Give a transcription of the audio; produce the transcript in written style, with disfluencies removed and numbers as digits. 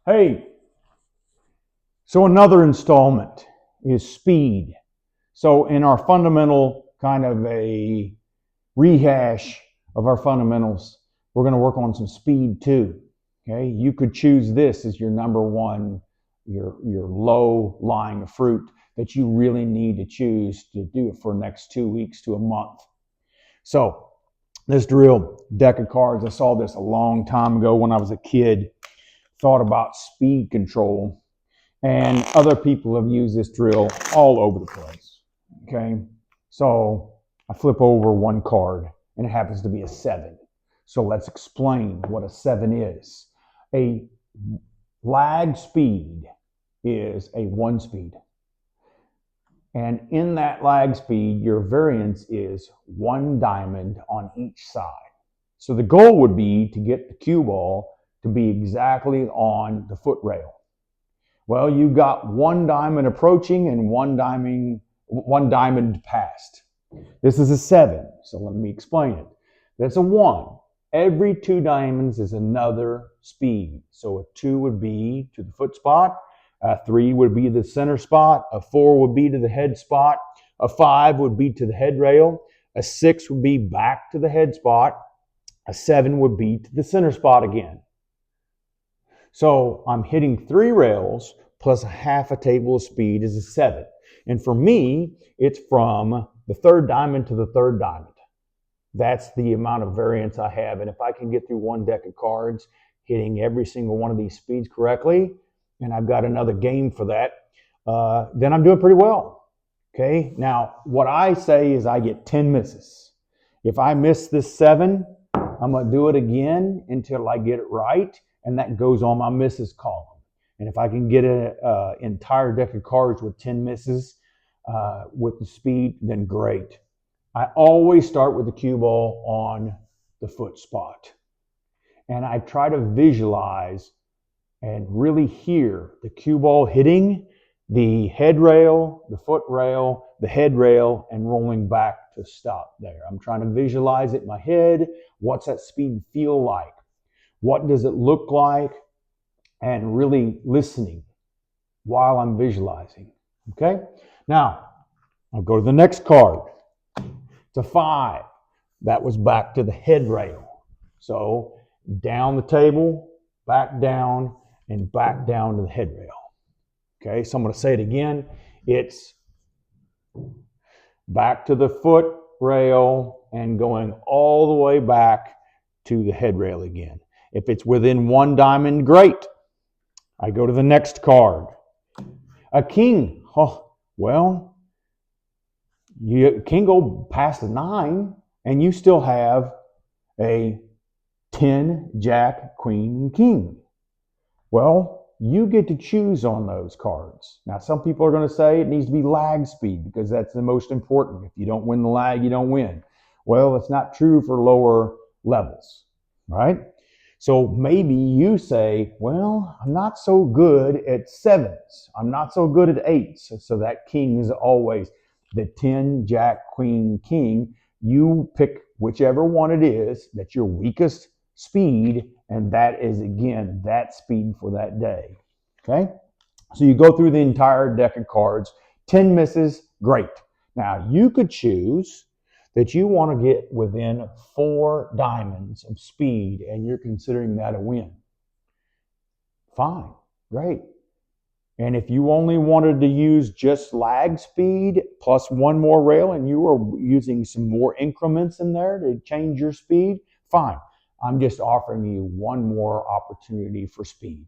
Hey, so another installment is speed. So in our fundamental kind of a rehash of our fundamentals, we're going to work on some speed too. Okay, you could choose this as your number one, your low lying fruit that you really need to choose to do it for the next 2 weeks to a month. So this drill, deck of cards, I saw this a long time ago when I was a kid, thought about speed control. And other people have used this drill all over the place. Okay, so I flip over one card and it happens to be a 7. So let's explain what a 7 is. A lag speed is a 1 speed. And in that lag speed, your variance is 1 diamond on each side. So the goal would be to get the cue ball to be exactly on the foot rail. Well, you got 1 diamond approaching and one diamond past. This is a 7, so let me explain it. That's a 1. Every 2 diamonds is another speed. So a 2 would be to the foot spot, a 3 would be the center spot, a 4 would be to the head spot, a 5 would be to the head rail, a 6 would be back to the head spot, a 7 would be to the center spot again. So I'm hitting 3 rails plus a half a table of speed is a 7. And for me, it's from the 3rd diamond to the 3rd diamond. That's the amount of variance I have. And if I can get through one deck of cards, hitting every single one of these speeds correctly, and I've got another game for that, then I'm doing pretty well. Okay, now what I say is I get 10 misses. If I miss this 7, I'm going to do it again until I get it right. And that goes on my misses column. And if I can get an entire deck of cards with 10 misses with the speed, then great. I always start with the cue ball on the foot spot. And I try to visualize and really hear the cue ball hitting the head rail, the foot rail, the head rail, and rolling back to stop there. I'm trying to visualize it in my head. What's that speed feel like? What does it look like? And really listening while I'm visualizing. Okay? Now, I'll go to the next card. It's a 5. That was back to the head rail. So down the table, back down, and back down to the head rail. Okay, so I'm going to say it again. It's back to the foot rail and going all the way back to the head rail again. If it's within 1 diamond, great. I go to the next card. A king. Oh, well, you can go past a 9 and you still have a 10, jack, queen, and king. Well, you get to choose on those cards. Now, some people are going to say it needs to be lag speed because that's the most important. If you don't win the lag, you don't win. Well, it's not true for lower levels, right? So maybe you say, well, I'm not so good at 7s. I'm not so good at 8s. So that king is always the 10, jack, queen, king. You pick whichever one it is that's your weakest speed, and that is, again, that speed for that day. Okay? So you go through the entire deck of cards. 10 misses, great. Now, you could choose that you want to get within 4 diamonds of speed, and you're considering that a win. Fine, great. And if you only wanted to use just lag speed plus 1 more rail and you were using some more increments in there to change your speed, fine. I'm just offering you 1 more opportunity for speed.